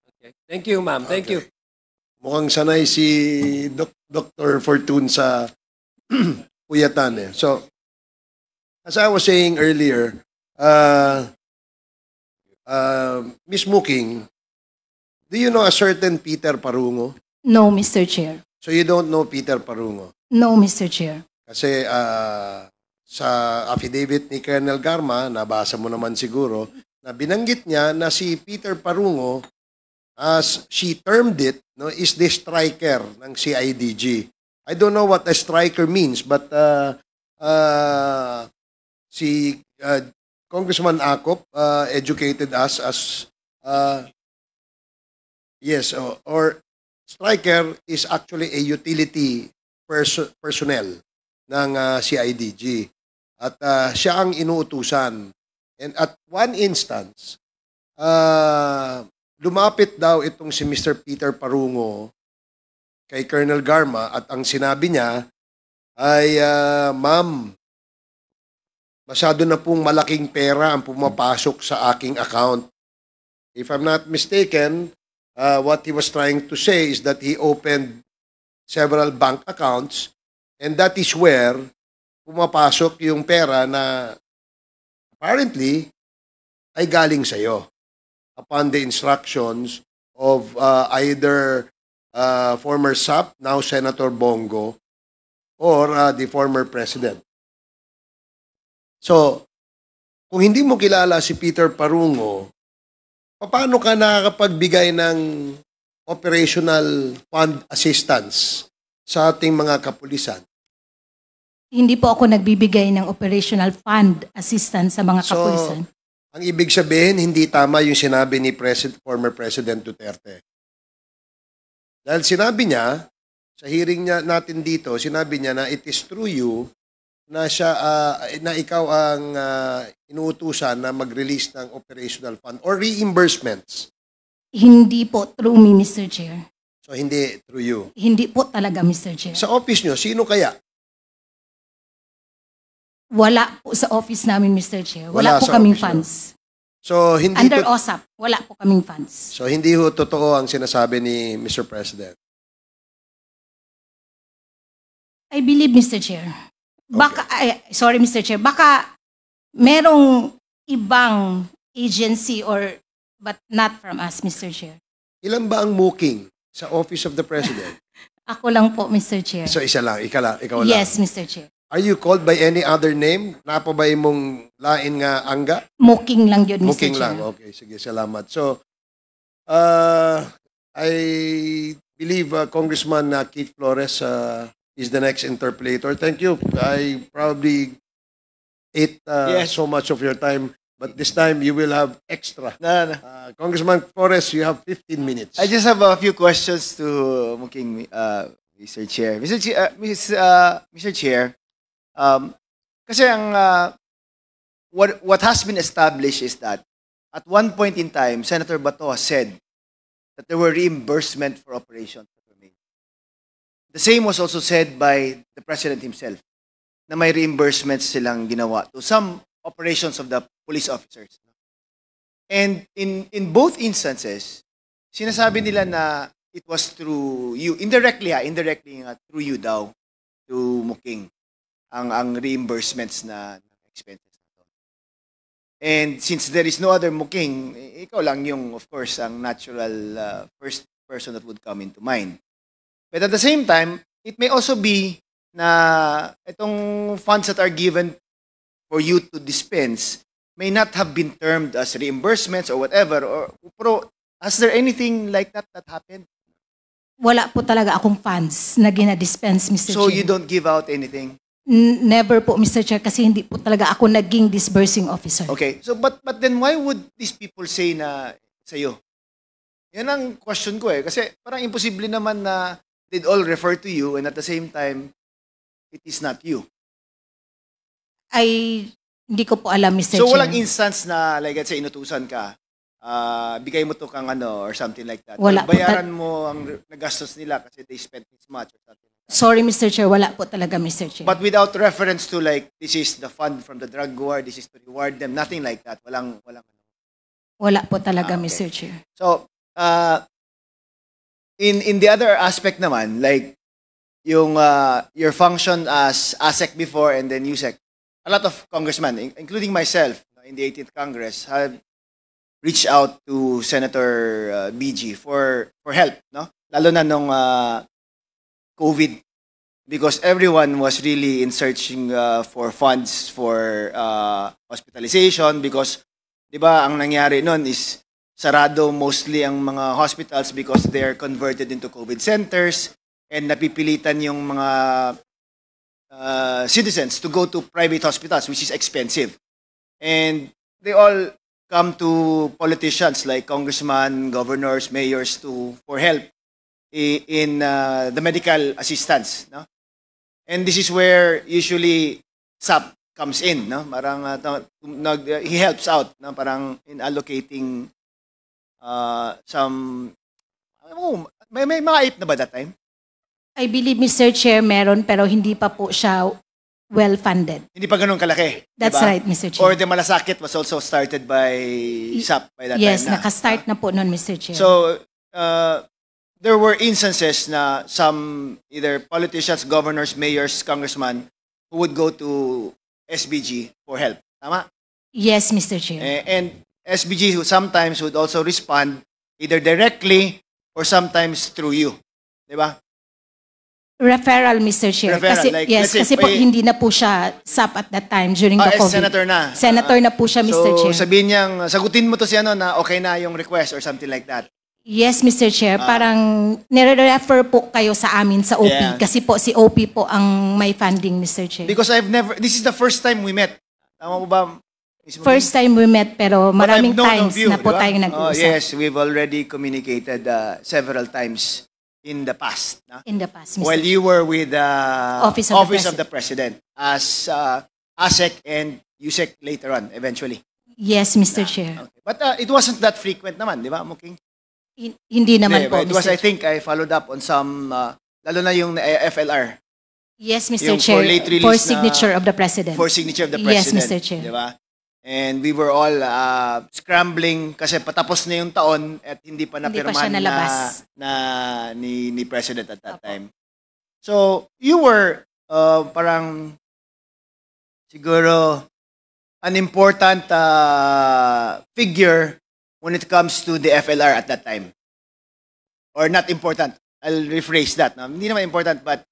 Speaker 6: okay. Thank you, ma'am. Thank you.
Speaker 1: Mukhang sanay si Dr. Fortun sa puyatan eh. So, as I was saying earlier, Ms. Muking, do you know a certain Peter Parungo?
Speaker 2: No, Mr. Chair.
Speaker 1: So you don't know Peter Parungo?
Speaker 2: No, Mr. Chair.
Speaker 1: Kasi sa affidavit ni Colonel Garma, nabasa mo naman siguro, na binanggit niya na si Peter Parungo, as she termed it, no, is the striker ng CIDG. I don't know what a striker means, but si Congressman Acop educated us as yes, or striker is actually a utility personnel ng CIDG. At siya ang inuutusan. And at one instance, lumapit daw itong si Mr. Peter Parungo kay Colonel Garma at ang sinabi niya ay, Ma'am, masyado na pong malaking pera ang pumapasok sa aking account. If I'm not mistaken, what he was trying to say is that he opened several bank accounts and that is where pumapasok yung pera na apparently ay galing sa'yo upon the instructions of either former SAP, now Senator Bongo, or the former president. So, kung hindi mo kilala si Peter Parungo, paano ka nakakapagbigay ng operational fund assistance sa ating mga kapulisan?
Speaker 2: Hindi po ako nagbibigay ng operational fund assistance sa mga kapulisan.
Speaker 1: Ang ibig sabihin, hindi tama yung sinabi ni former President Duterte. Dahil sinabi niya, sa hearing niya natin dito, sinabi niya na it is through you na siya na ikaw ang inuutusan na mag-release ng operational fund or reimbursements.
Speaker 2: Hindi po through me, Mr. Chair.
Speaker 1: So hindi through you.
Speaker 2: Hindi po talaga, Mr. Chair.
Speaker 1: Sa office nyo, sino kaya?
Speaker 2: Wala po sa office namin, Mr. Chair.
Speaker 1: Wala
Speaker 2: Wala po
Speaker 1: sa
Speaker 2: kaming
Speaker 1: office
Speaker 2: funds.
Speaker 1: So hindi
Speaker 2: Under OSAP, wala po kaming funds.
Speaker 1: So hindi ho totoo ang sinasabi ni Mr. President.
Speaker 2: I believe, Mr. Chair. Baka, sorry, Mr. Chair, baka merong ibang agency or but not from us, Mr. Chair.
Speaker 1: Ilan ba ang mooking sa Office of the President?
Speaker 2: Ako lang po, Mr. Chair.
Speaker 1: So isa lang, ikaw lang.
Speaker 2: Yes, Mr. Chair.
Speaker 1: Are you called by any other name? Napa ba mong lain nga angga?
Speaker 2: Mooking lang yun, Mr.
Speaker 1: Mooking
Speaker 2: Chair.
Speaker 1: lang. Okay, sige, salamat. So, I believe Congressman Keith Flores is the next interpolator. Thank you. I probably ate so much of your time, but this time you will have extra.
Speaker 3: No.
Speaker 1: Congressman Flores, you have 15 minutes.
Speaker 3: I just have a few questions to Muking, Mr. Chair. Mr. Chair, kasi ang what has been established is that at one point in time, Senator Bato has said that there were reimbursement for operations. The same was also said by the President himself, na may reimbursements silang ginawa to some operations of the police officers. And in both instances, sinasabi nila na it was through you, indirectly through you daw, to Muking, ang reimbursements na expenses. And since there is no other Muking, ikaw lang yung, of course, ang natural first person that would come into mind. But at the same time, it may also be na itong funds that are given for you to dispense may not have been termed as reimbursements or whatever. Or has there anything like that happened?
Speaker 2: Wala po talaga akong funds na ginadispense, Mr.
Speaker 3: So
Speaker 2: Chair.
Speaker 3: you don't give out anything?
Speaker 2: Never po, Mr. Chair, kasi hindi po talaga ako naging disbursing officer.
Speaker 3: Okay. So but then why would these people say na sa'yo? Yan ang question ko eh. Kasi parang imposible naman na they'd all refer to you and at the same time, it is not you.
Speaker 2: Ay, hindi ko po alam, Mr.
Speaker 3: So
Speaker 2: Chair.
Speaker 3: walang instance na like let's say inutusan ka, bigay mo to kang ano or something like that.
Speaker 2: Wala
Speaker 3: Or
Speaker 2: po
Speaker 3: bayaran mo ang nagastos nila kasi they spent this much or something.
Speaker 2: Sorry, Mr. Chair, wala po talaga, Mr. Chair.
Speaker 3: But without reference to like this is the fund from the drug war, this is to reward them, nothing like that. Walang.
Speaker 2: Wala po talaga,
Speaker 3: Okay.
Speaker 2: Mr. Chair.
Speaker 3: So in the other aspect naman, like yung your function as ASEC before and then USEC, a lot of congressmen, including myself, in the 18th Congress, have reached out to Senator BG for help, no? Lalo na nung COVID, because everyone was really in searching for funds for hospitalization because, di ba, ang nangyari nun is sarado mostly ang mga hospitals because they're converted into COVID centers and napipilitan yung mga citizens to go to private hospitals, which is expensive. And they all come to politicians like congressmen, governors, mayors for help in the medical assistance. No? And this is where usually SAP comes in. No? Parang, he helps out, no? Parang in allocating some... may mga ape na ba that time?
Speaker 2: I believe, Mr. Chair, meron pero hindi pa po siya well-funded.
Speaker 3: Hindi pa ganun kalaki.
Speaker 2: That's
Speaker 3: diba?
Speaker 2: right, Mr. Chair.
Speaker 3: Or the Malasakit was also started by SAP by that
Speaker 2: Yes,
Speaker 3: time na.
Speaker 2: nakastart na po nun, Mr. Chair.
Speaker 3: So, there were instances na some either politicians, governors, mayors, congressmen who would go to SBG for help. Tama?
Speaker 2: Yes, Mr. Chair.
Speaker 3: And SBG sometimes would also respond either directly or sometimes through you. Diba?
Speaker 2: Referral, Mr. Chair.
Speaker 3: Referral,
Speaker 2: Kasi,
Speaker 3: like,
Speaker 2: yes,
Speaker 3: let's say,
Speaker 2: kasi po hindi na po siya SAP at that time during the COVID.
Speaker 3: Senator na.
Speaker 2: Senator na po siya, Mr. Chair.
Speaker 3: So, sabihin niyang, sagutin mo to si ano na okay na yung request or something like that.
Speaker 2: Yes, Mr. Chair. Parang nire-refer po kayo sa amin sa OP.
Speaker 3: Yeah.
Speaker 2: Kasi po si OP po ang may funding, Mr. Chair.
Speaker 3: Because this is the first time we met. Tama mo ba?
Speaker 2: First time we met pero
Speaker 3: But
Speaker 2: maraming
Speaker 3: I've known
Speaker 2: times
Speaker 3: of you,
Speaker 2: na po
Speaker 3: diba?
Speaker 2: tayong nag-uusap.
Speaker 3: Yes, we've already communicated several times in the past. Na?
Speaker 2: In the past, Mr.
Speaker 3: While you were with the
Speaker 2: Office of the
Speaker 3: President as ASEC and USEC later on, eventually.
Speaker 2: Yes, Mr. Chair.
Speaker 3: Okay. But it wasn't that frequent naman, di ba, Muking?
Speaker 2: Hindi naman po,
Speaker 3: It was,
Speaker 2: Mr.
Speaker 3: I think, I followed up on some, lalo na yung FLR.
Speaker 2: Yes, Mr.
Speaker 3: Yung
Speaker 2: Chair.
Speaker 3: for late release
Speaker 2: For
Speaker 3: na-
Speaker 2: signature of the President.
Speaker 3: For signature of the
Speaker 2: Yes,
Speaker 3: President.
Speaker 2: Mr. Chair.
Speaker 3: Di ba? And we were all scrambling kasi patapos na yung taon at hindi pa
Speaker 2: Hindi pa
Speaker 3: napirmahan
Speaker 2: siya nalabas.
Speaker 3: ni President at that time. So, you were parang siguro an important figure when it comes to the FLR at that time. Or not important. I'll rephrase that. No? Hindi naman important, but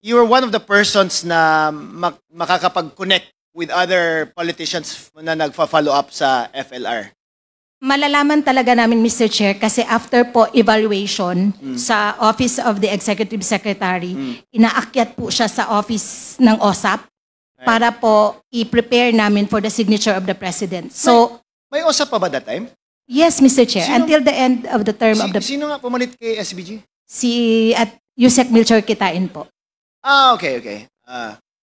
Speaker 3: you were one of the persons na makakapag-connect with other politicians na nagfa-follow up sa FLR.
Speaker 2: Malalaman talaga namin, Mr. Chair, kasi after po evaluation sa Office of the Executive Secretary, inaakyat po siya sa office ng OSAP para po i-prepare namin for the signature of the President. So,
Speaker 3: May usap pa ba that time?
Speaker 2: yes, Mr. Chair,
Speaker 3: Sino-
Speaker 2: until the end of the term of the
Speaker 3: Sino nga pumalit kay SBG?
Speaker 2: si at Yusek Melchor Kitain po.
Speaker 3: Okay.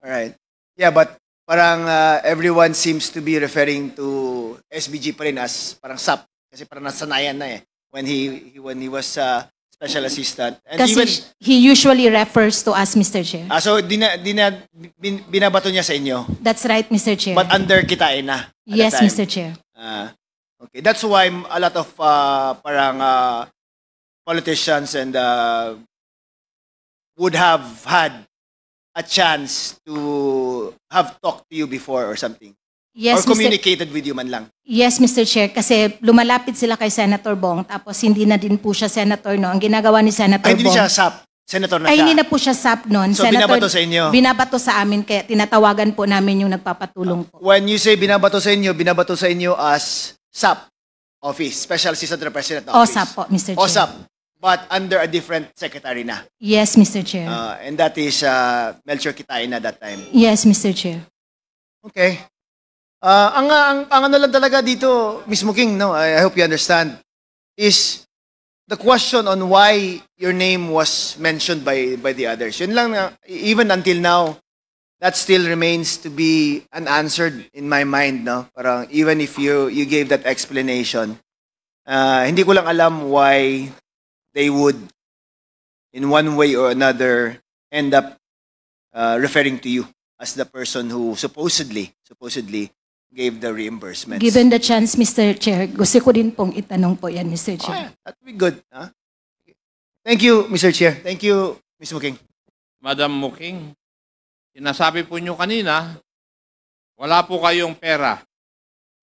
Speaker 3: Alright. Yeah, but parang everyone seems to be referring to SBG pa rin as parang SAP. Kasi parang nasanayan na eh. When he was special assistant. And
Speaker 2: Kasi
Speaker 3: even,
Speaker 2: he usually refers to us, Mr. Chair.
Speaker 3: so binabato niya sa inyo.
Speaker 2: That's right, Mr. Chair.
Speaker 3: But under kitain na. At
Speaker 2: Yes,
Speaker 3: that time.
Speaker 2: Mr. Chair.
Speaker 3: Okay, that's why a lot of parang politicians and would have had a chance to have talked to you before or something.
Speaker 2: Yes,
Speaker 3: or
Speaker 2: Mr.
Speaker 3: communicated with you man lang.
Speaker 2: Yes, Mr. Chair, kasi lumalapit sila kay Senator Bong, tapos hindi na din po siya senator, no? Ang ginagawa ni Senator
Speaker 3: Ay, hindi
Speaker 2: Bong...
Speaker 3: siya SAP. Senator na
Speaker 2: Ay,
Speaker 3: siya.
Speaker 2: hindi na po siya SAP noon.
Speaker 3: So, binabato sa inyo?
Speaker 2: Binabato sa amin, kaya tinatawagan po namin yung nagpapatulong po.
Speaker 3: When you say binabato sa inyo as SAP office, Special Assistant to the President Office.
Speaker 2: OSAP po, Mr. Chair.
Speaker 3: OSAP. but under a different secretary na.
Speaker 2: Yes, Mr. Chair.
Speaker 3: And that is Melchor Kitain at that time.
Speaker 2: Yes, Mr. Chair.
Speaker 3: Okay. Ang ano lang talaga dito, Ms. Muking, no, I hope you understand, is the question on why your name was mentioned by the others. Yun lang, even until now, that still remains to be unanswered in my mind, no? Parang even if you gave that explanation, hindi ko lang alam why they would, in one way or another, end up referring to you as the person who supposedly gave the reimbursement.
Speaker 2: Given the chance, Mr. Chair, gusto ko din pong itanong po yan, Mr. Chair.
Speaker 3: That would be good. Huh? Thank you, Mr. Chair. Thank you, Ms. Muking.
Speaker 5: Madam Muking, sinasabi po nyo kanina, wala po kayong pera,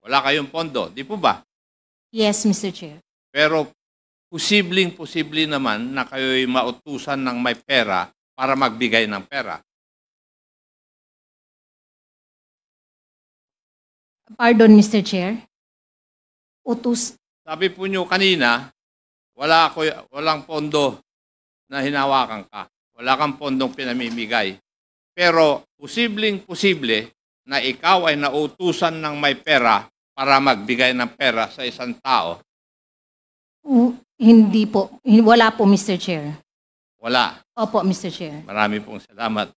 Speaker 5: wala kayong pondo, di po ba?
Speaker 2: Yes, Mr. Chair.
Speaker 5: Pero posible naman na kayo'y mautusan ng may pera para magbigay ng pera.
Speaker 2: Pardon, Mr. Chair. Utos.
Speaker 5: Sabi po nyo kanina, walang pondo na hinawakan ka. Wala kang pondong pinamimigay. Pero posible na ikaw ay nautusan ng may pera para magbigay ng pera sa isang tao.
Speaker 2: Hindi po. Wala po, Mr. Chair.
Speaker 5: Wala.
Speaker 2: Opo, Mr. Chair.
Speaker 5: Marami pong salamat.